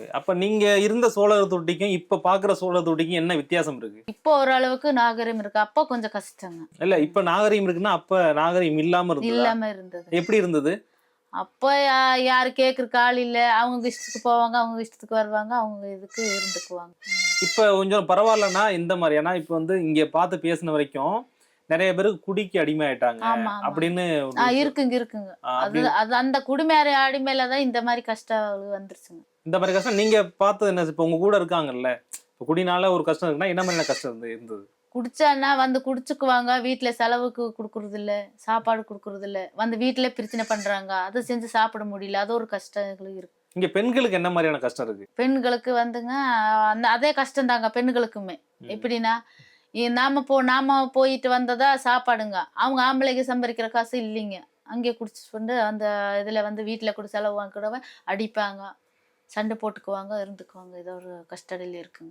அப்ப நீங்க இருந்த சோழர் தொட்டிக்கும் இப்ப பாக்குற சோழர் தொட்டிக்கும் என்ன வித்தியாசம் இருக்கு? இப்போ ஓரளவுக்கு நாகரிகம் இருக்கு. அப்போ கொஞ்சம் கஷ்டங்க. இல்ல இப்ப நாகரீகம் இருக்குன்னா, அப்ப நாகரீகம் இல்லாம இருந்ததா? இல்லாம இருந்தது. எப்படி இருந்தது? அப்போ யாரு கேட்கறக்கு ஆள் இல்ல. அவங்க இஷ்டத்துக்கு போவாங்க, அவங்க இஷ்டத்துக்கு வருவாங்க, அவங்க இதுக்கு இருந்துக்குவாங்க. இப்ப கொஞ்சம் பரவாயில்லன்னா இந்த மாரி. ஏன்னா இப்ப வந்து இங்க பார்த்து பேசின வரைக்கும் நெறைய பேருக்கு குடிக்கு அடிமையாயிட்டாங்க ஆமா, ஆமா. அப்படின்னு ஒரு விஷயம். இருக்குங்க, இருக்குங்க. அது அப்படி அது அந்த குடிமேற அடிமையில தான் இந்த மாரி கஷ்டம் வந்துருச்சுங்க. இந்த மாரி கஷ்டம் நீங்க பார்த்தது என்ன? இப்ப உங்க கூட இருக்காங்கல்ல. இப்ப குடினால ஒரு கஷ்டம் இருக்குன்னா, என்ன மாதிரியான கஷ்டம் இருந்தது? குடிச்சான்னா வந்து குடிச்சுக்குவாங்க. வீட்ல செலவுக்கு குடுக்குறதில்ல. சாப்பாடு குடுக்குறதில்ல. வந்து வீட்ல பிரச்சனை பண்றாங்க. அத செஞ்சு சாப்பிட முடியல. அது ஒரு கஷ்டங்கள் இருக்கு. இங்க பெண்களுக்கு என்ன மாரியான கஷ்டம் இருக்கு? பெண்களுக்கு வந்துங்க அதே கஷ்டம் தாங்க பெண்களுக்குமே. ம். எப்படின்னா, நாம போயிட்டு வந்ததா சாப்பாடுங்க. அவங்க ஆம்பளைங்க சம்பாரிக்கிற காசு இல்லைங்க. அங்கே குடிச்சிட்டு வந்து அந்த இதுல வந்து வீட்ல கூட செலவு வாங்க கூட அடிப்பாங்க. சண்டை போட்டுக்குவாங்க, இருந்துக்குவாங்க. ஏதோ ஒரு கஷ்டத்துல இருக்குங்க.